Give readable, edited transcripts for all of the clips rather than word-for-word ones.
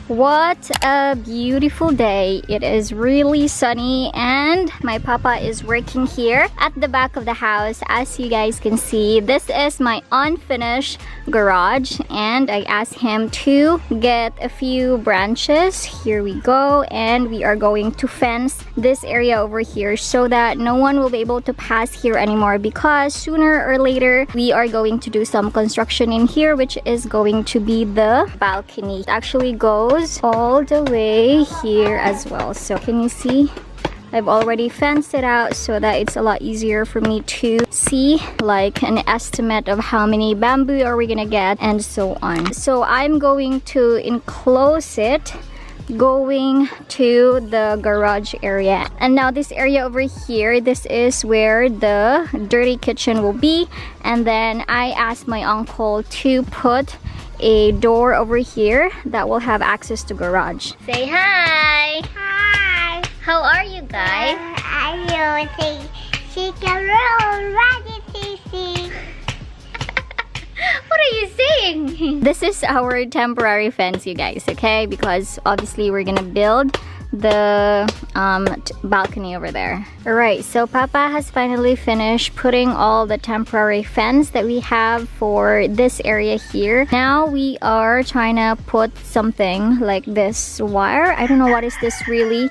What a beautiful day. It is really sunny and my papa is working here at the back of the house. As you guys can see, this is my unfinished garage and I asked him to get a few branches. Here we go, and we are going to fence this area over here so that no one will be able to pass here anymore, because sooner or later we are going to do some construction in here, which is going to be the balcony. It actually goes all the way here as well. So can you see? I've already fenced it out so that it's a lot easier for me to see like an estimate of how many bamboo are we gonna get and so on. So I'm going to enclose it going to the garage area. And now this area over here, this is where the dirty kitchen will be. And then I asked my uncle to put a door over here that will have access to garage. Say hi! Hi. How are you guys? I'm using chicken-roll ready to. What are you saying? This is our temporary fence, you guys, okay? Because obviously we're gonna build the balcony over there. Alright, so Papa has finally finished putting all the temporary fence that we have for this area here. Now we are trying to put something like this wire. I don't know what is this really,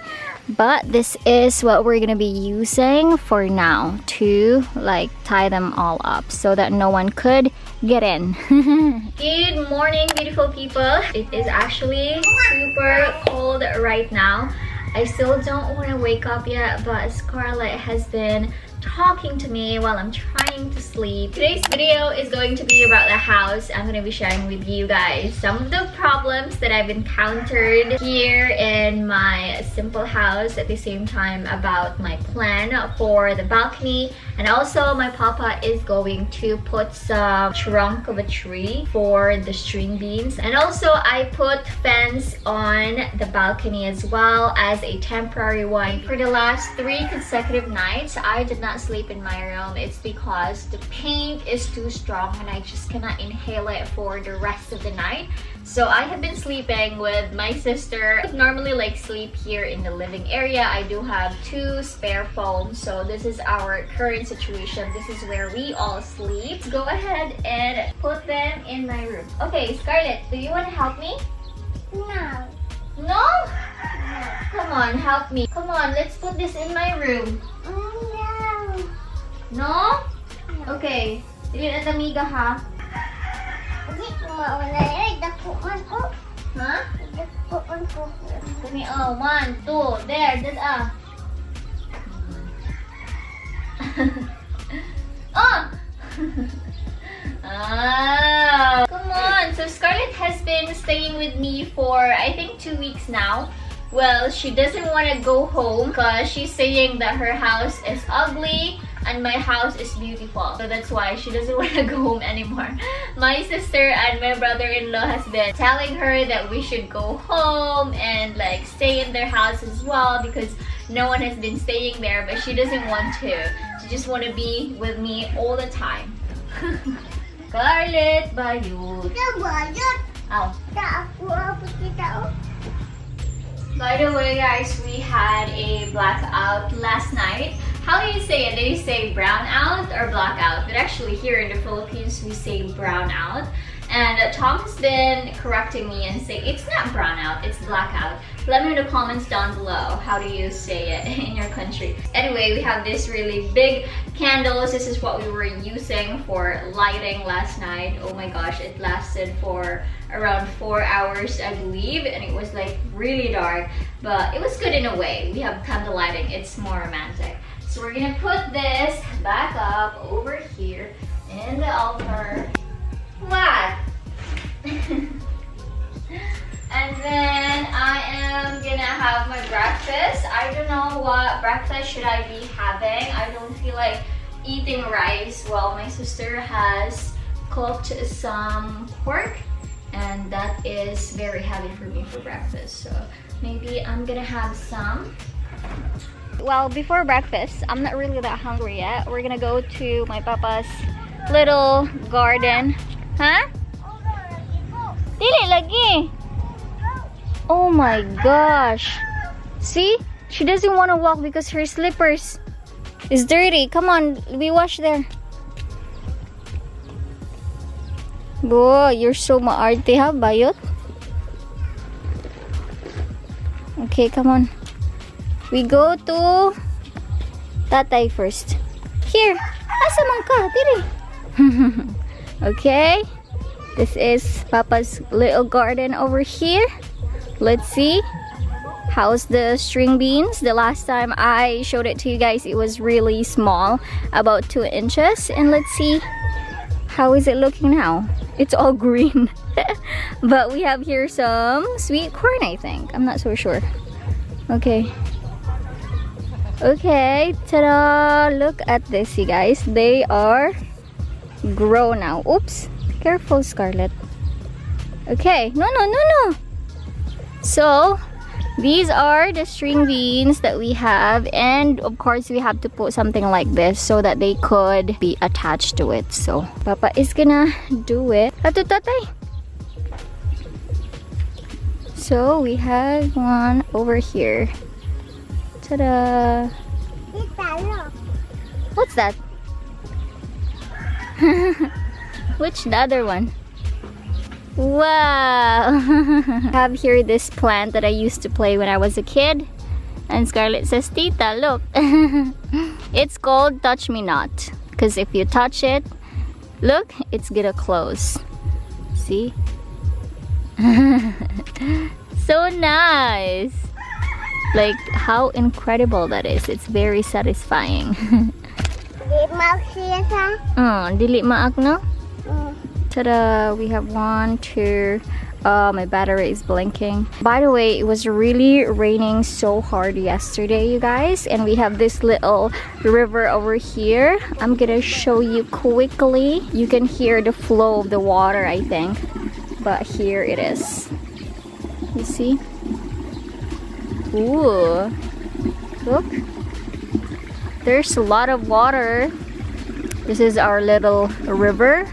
but this is what we're gonna be using for now to like tie them all up so that no one could get in. Good morning, beautiful people. It is actually super cold right now. I still don't want to wake up yet, but Scarlett has been talking to me while I'm trying to sleep. Today's video is going to be about the house. I'm going to be sharing with you guys some of the problems that I've encountered here in my simple house, at the same time about my plan for the balcony. And also my papa is going to put some trunk of a tree for the string beans. And also I put fence on the balcony as well as a temporary one. For the last 3 consecutive nights, I did not sleep in my room. It's because the paint is too strong and I just cannot inhale it for the rest of the night. So I have been sleeping with my sister. I normally like sleep here in the living area. I do have 2 spare foams, so this is our current situation. This is where we all sleep. Go ahead and put them in my room. Okay, Scarlett, do you want to help me? No. No? Come on, help me. Come on, let's put this in my room. No. No? Okay. Dili na tamiga ha? Hindi ko mauna yun. Dakuan ko. Ha? Dakuan ko. Kami, oh, 1, 2, there, that's oh! Ah! Come on! So Scarlett has been staying with me for, I think, 2 weeks now. Well, she doesn't want to go home because she's saying that her house is ugly and my house is beautiful. So that's why she doesn't want to go home anymore. My sister and my brother-in-law has been telling her that we should go home and like stay in their house as well because no one has been staying there, but she doesn't want to. She just want to be with me all the time. Scarlett, bayut. Bayot. Oh. Ako kita. By the way, guys, we had a blackout last night. How do you say it? Do you say brownout or blackout? But actually here in the Philippines, we say brownout. And Tom has been correcting me and say it's not brownout, it's blackout. Let me know in the comments down below. How do you say it in your country? Anyway, we have this really big candles. This is what we were using for lighting last night. Oh my gosh, it lasted for around 4 hours, I believe, and it was like really dark, but it was good in a way. We have candle lighting, it's more romantic. So we're gonna put this back up over here in the altar. What? And then I am gonna have my breakfast. I don't know what breakfast should I be having. I don't feel like eating rice. Well, my sister has cooked some pork and that is very heavy for me for breakfast. So maybe I'm gonna have some. Well, before breakfast, I'm not really that hungry yet. We're gonna go to my papa's little garden. Huh? Dili lagi. Oh my gosh. See? She doesn't want to walk because her slippers is dirty. Come on, we wash there. Boy, you're so maarte ha, bayot. Okay, come on. We go to Tatay first. Here. Asa man ka? Diri. Okay. This is Papa's little garden over here. Let's see. How's the string beans? The last time I showed it to you guys, it was really small, about 2 inches. And let's see, how is it looking now? It's all green. But we have here some sweet corn, I think. I'm not so sure. Okay. Okay, ta-da! Look at this, you guys. They are grown now. Oops. Careful, Scarlett. Okay. No. So, these are the string beans that we have, and of course we have to put something like this so that they could be attached to it. So Papa is gonna do it. Ato tatay. So we have one over here. Ta-da! What's that? Which the other one? Wow! I have here this plant that I used to play when I was a kid. And Scarlett says, Tita, look. It's called Touch Me Not. Because if you touch it, look, it's gonna close. See? So nice! Like, how incredible that is. It's very satisfying. Dili maak no? Ta-da! We have 1, 2. My battery is blinking. By the way, it was really raining so hard yesterday, you guys. And we have this little river over here. I'm gonna show you quickly. You can hear the flow of the water, I think. But here it is. You see? Ooh. Look. There's a lot of water. This is our little river.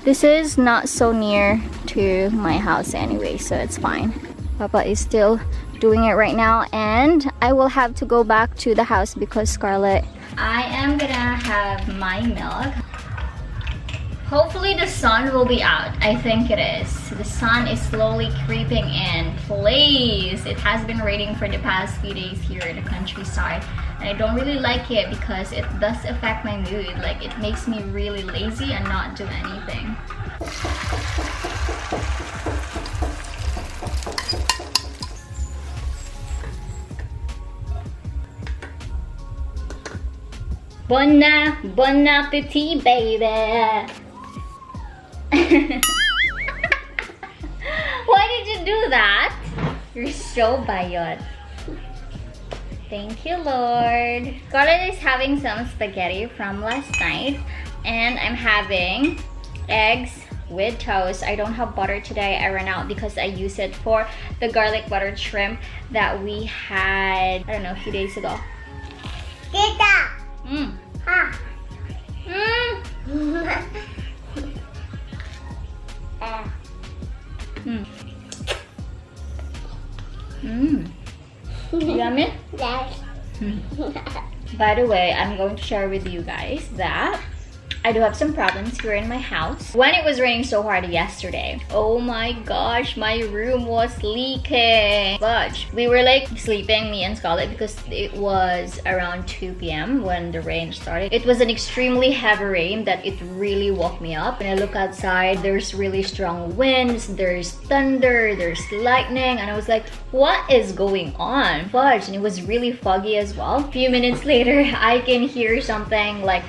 This is not so near to my house anyway, so it's fine. Papa is still doing it right now, and I will have to go back to the house because Scarlett, I am gonna have my milk. Hopefully the sun will be out. I think it is. The sun is slowly creeping in. Please! It has been raining for the past few days here in the countryside. And I don't really like it because it does affect my mood. Like, it makes me really lazy and not do anything. Bon appetit, baby! Why did you do that? You're so bayot. Thank you, Lord. Scarlett is having some spaghetti from last night, and I'm having eggs with toast. I don't have butter today. I ran out because I used it for the garlic butter shrimp that we had, I don't know, a few days ago. Tita! Ha! Yummy? Yes. By the way, I'm going to share with you guys that I do have some problems here in my house. When it was raining so hard yesterday, oh my gosh, my room was leaking. But we were like sleeping, me and Scarlett, because it was around 2 p.m. when the rain started. It was an extremely heavy rain that it really woke me up. When I look outside, there's really strong winds, there's thunder, there's lightning, and I was like, what is going on? Fudge, and it was really foggy as well. A few minutes later, I can hear something like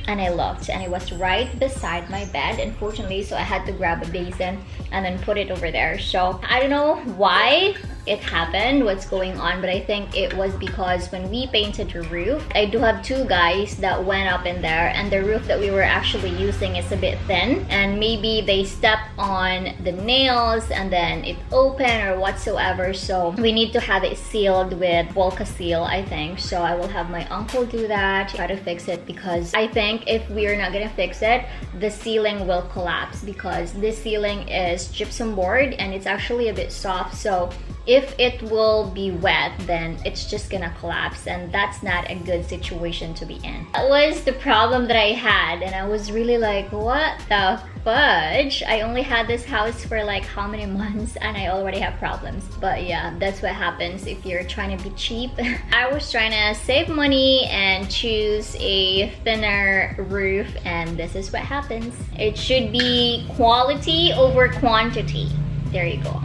and I looked, and it was right beside my bed, unfortunately, so I had to grab a basin and then put it over there. So I don't know why it happened, what's going on, but I think it was because when we painted the roof, I do have 2 guys that went up in there, and the roof that we were actually using is a bit thin, and maybe they stepped on the nails and then it opened or whatsoever. So we need to have it sealed with Volca seal, I think. So I will have my uncle do that, try to fix it, because I think if we're not gonna fix it, the ceiling will collapse, because this ceiling is gypsum board and it's actually a bit soft. So if it will be wet, then it's just gonna collapse, and that's not a good situation to be in. That was the problem that I had, and I was really like, what the fudge? I only had this house for like how many months and I already have problems. But yeah, that's what happens if you're trying to be cheap. I was trying to save money and choose a thinner roof, and this is what happens. It should be quality over quantity. There you go.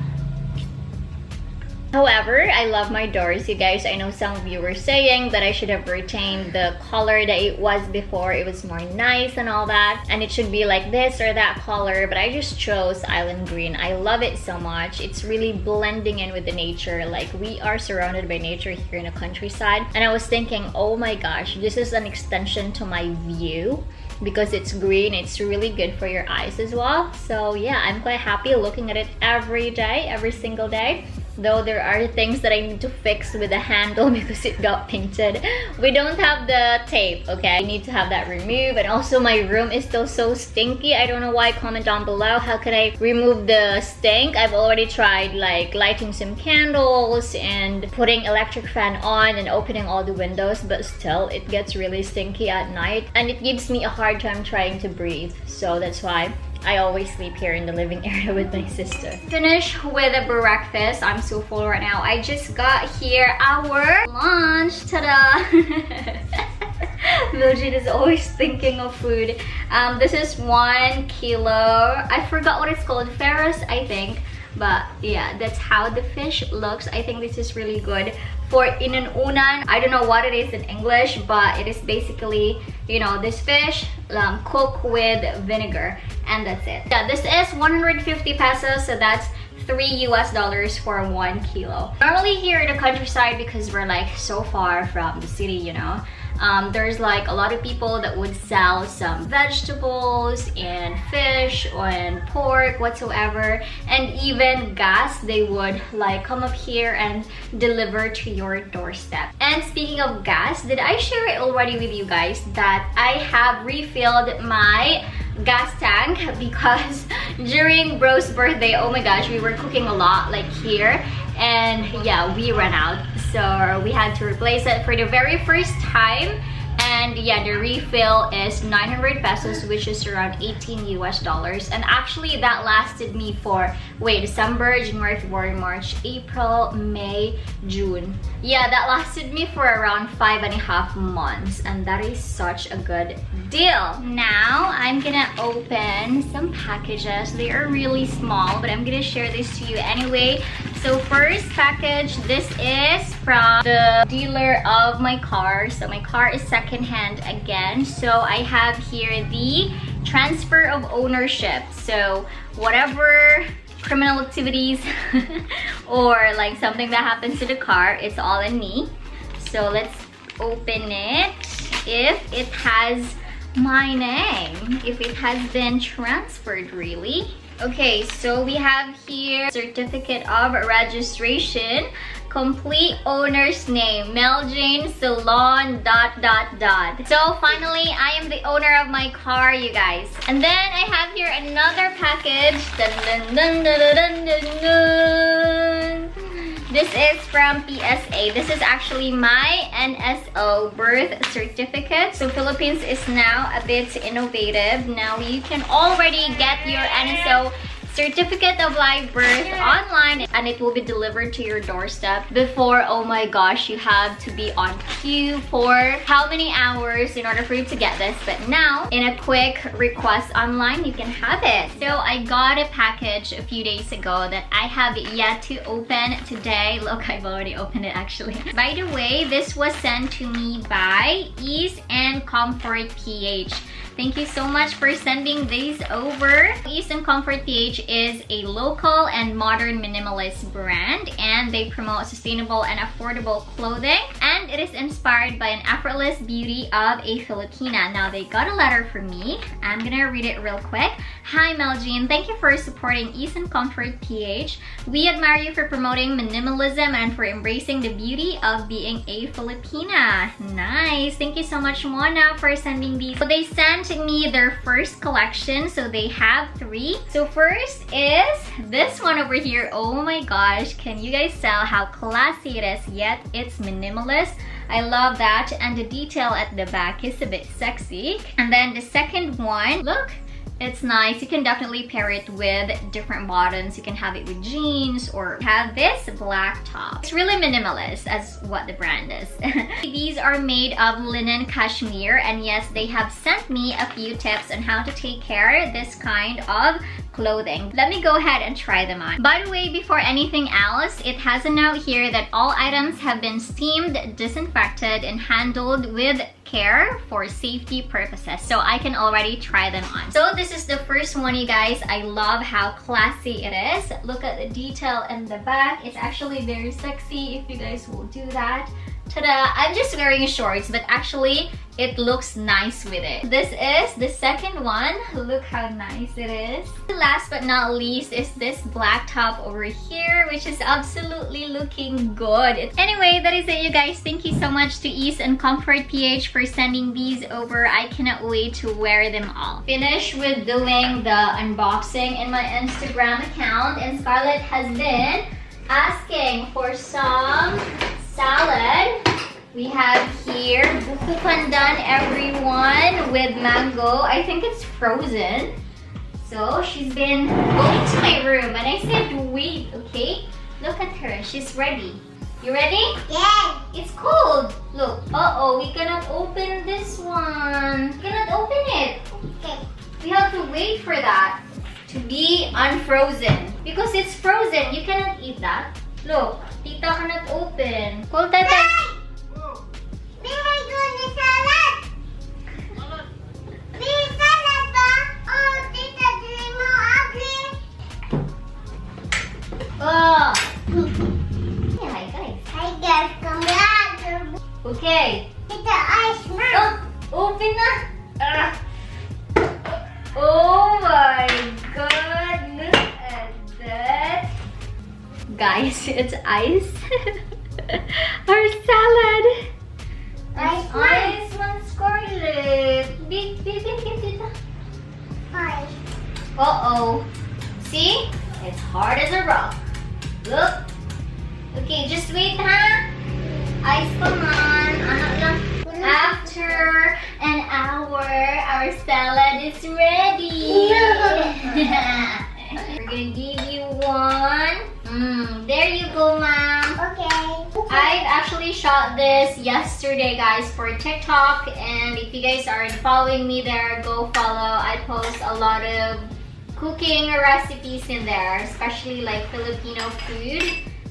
However, I love my doors, you guys. I know some of you were saying that I should have retained the color that it was before. It was more nice and all that, and it should be like this or that color, but I just chose island green. I love it so much. It's really blending in with the nature. Like, we are surrounded by nature here in the countryside, and I was thinking, oh my gosh, this is an extension to my view. Because it's green, it's really good for your eyes as well. So yeah, I'm quite happy looking at it every day, every single day. Though there are things that I need to fix with the handle because it got painted. We don't have the tape, okay? I need to have that removed. And also my room is still so stinky. I don't know why. Comment down below. How can I remove the stink? I've already tried like lighting some candles and putting electric fan on and opening all the windows, but still it gets really stinky at night. And it gives me a hard time trying to breathe. So that's why I always sleep here in the living area with my sister. Finish with a breakfast. I'm so full right now. I just got here our lunch. Ta-da! Meljean is always thinking of food. This is 1 kilo. I forgot what it's called. Ferris, I think. But yeah, that's how the fish looks. I think this is really good for inuunan. I don't know what it is in English, but it is basically, you know, this fish cooked with vinegar, and that's it. Yeah, this is 150 pesos, so that's $3 for 1 kilo. Normally here in the countryside, because we're like so far from the city, you know, there's like a lot of people that would sell some vegetables and fish and pork whatsoever, and even gas. They would like come up here and deliver to your doorstep. And speaking of gas, did I share it already with you guys that I have refilled my gas tank? Because during bro's birthday, oh my gosh, we were cooking a lot like here, and yeah, we ran out, so we had to replace it for the very first time. And yeah, the refill is 900 pesos, which is around $18. And actually that lasted me for, wait, December, January, February, March, April, May, June. Yeah, that lasted me for around 5.5 months. And that is such a good deal. Now, I'm gonna open some packages. They are really small, but I'm gonna share this to you anyway. So first package, this is from the dealer of my car. So my car is secondhand again. So I have here the transfer of ownership. So whatever criminal activities or like something that happens to the car, it's all in me. So let's open it. If it has my name, if it has been transferred really. Okay, so we have here certificate of registration, complete owner's name, meljeansolon ... So finally, I am the owner of my car, you guys. And then I have here another package. Dun, dun, dun, dun, dun, dun, dun. This is from PSA. This is actually my NSO birth certificate. So Philippines is now a bit innovative. Now you can already get your NSO certificate of live birth online, and it will be delivered to your doorstep. Before, oh my gosh, you have to be on queue for how many hours in order for you to get this, but now in a quick request online you can have it. So I got a package a few days ago that I have yet to open today. Look, I've already opened it actually. By the way, this was sent to me by Ease and Comfort PH. Thank you so much for sending these over. Ease and Comfort PH is a local and modern minimalist brand, and they promote sustainable and affordable clothing, and it is inspired by an effortless beauty of a Filipina. Now they got a letter from me. I'm gonna read it real quick. Hi Meljean, thank you for supporting Ease and Comfort PH. We admire you for promoting minimalism and for embracing the beauty of being a Filipina. Nice! Thank you so much, Mona, for sending these. So they sent me their first collection, so they have 3. So first is this one over here. Oh my gosh, can you guys tell how classy it is, yet it's minimalist? I love that, and the detail at the back is a bit sexy. And then the second one, look, it's nice. You can definitely pair it with different bottoms. You can have it with jeans or have this black top. It's really minimalist as what the brand is. These are made of linen cashmere, and yes, they have sent me a few tips on how to take care of this kind of clothing. Let me go ahead and try them on. By the way, before anything else, it has a note here that all items have been steamed, disinfected, and handled with care for safety purposes. So I can already try them on. So this is the first one, you guys. I love how classy it is. Look at the detail in the back. It's actually very sexy if you guys will do that. Ta-da! I'm just wearing shorts, but actually it looks nice with it. This is the second one. Look how nice it is. Last but not least is this black top over here, which is absolutely looking good. Anyway, that is it, you guys. Thank you so much to Ease and Comfort PH for sending these over. I cannot wait to wear them all. Finished with doing the unboxing in my Instagram account, and Scarlett has been asking for some salad. We have here buko pandan, everyone, with mango. I think it's frozen. So she's been going to my room, and I said wait, okay? Look at her, she's ready. You ready? Yeah. It's cold. Look, uh-oh, we cannot open this one. We cannot open it. Okay. We have to wait for that to be unfrozen. Because it's frozen, you cannot eat that. Look, Tita cannot open. Hold that. May I do the salad? May salad ba? Oh, Tita, dream mo ugly. Oh. Yeah, hi guys. Hi guys, come back. Okay. Tita, ice man. Oh, open na. Oh my god, look at that. Guys, it's ice. Our salad. Ice man, Scarlett. Big, Tita. Hi. Uh-oh. See? It's hard as a rock. Look. Okay, just wait, ha? Ice pa man. Anak lang. After an hour, our salad is ready. We're gonna give you one. There you go, ma'am. Okay. I've actually shot this yesterday, guys, for TikTok, and if you guys aren't following me there, go follow. I post a lot of cooking recipes in there, especially like Filipino food,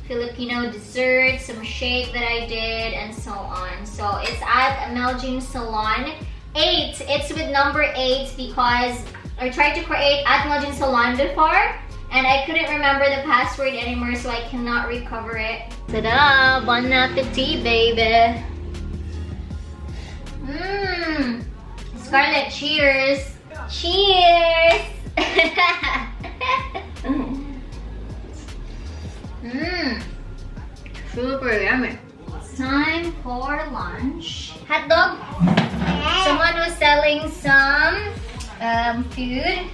Filipino desserts, some shake that I did, and so on. So it's at meljeansolon 8. It's with number 8 because I tried to create at meljeansolon before, and I couldn't remember the password anymore, so I cannot recover it. Ta-da! Bon appetit, baby! Scarlett, cheers! Cheers! Super yummy. It's time for lunch. Hot dog? Someone was selling some food.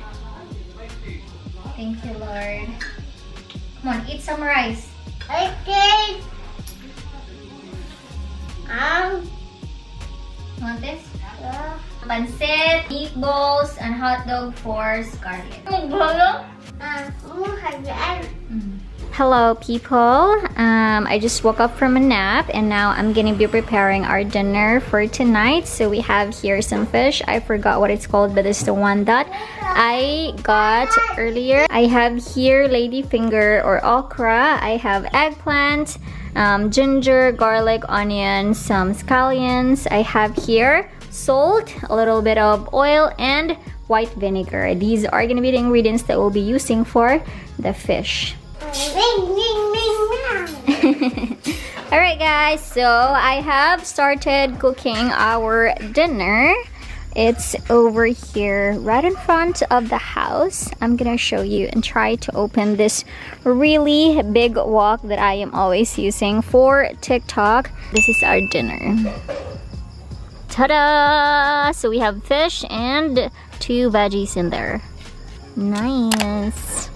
Thank you, Lord. Come on, eat some rice. Okay. Want this? Pancit, meatballs, and hot dog for Scarlett. Hello people, I just woke up from a nap and now I'm gonna be preparing our dinner for tonight. So we have here some fish. I forgot what it's called, but it's the one that I got earlier. I have here ladyfinger or okra. I have eggplant, ginger, garlic, onion, some scallions. I have here salt, a little bit of oil, and white vinegar. These are gonna be the ingredients that we'll be using for the fish. Alright guys, so I have started cooking our dinner It's over here right in front of the house. I'm gonna show you and try to open this really big wok that I am always using for TikTok. This is our dinner. Ta-da! So we have fish and 2 veggies in there. Nice.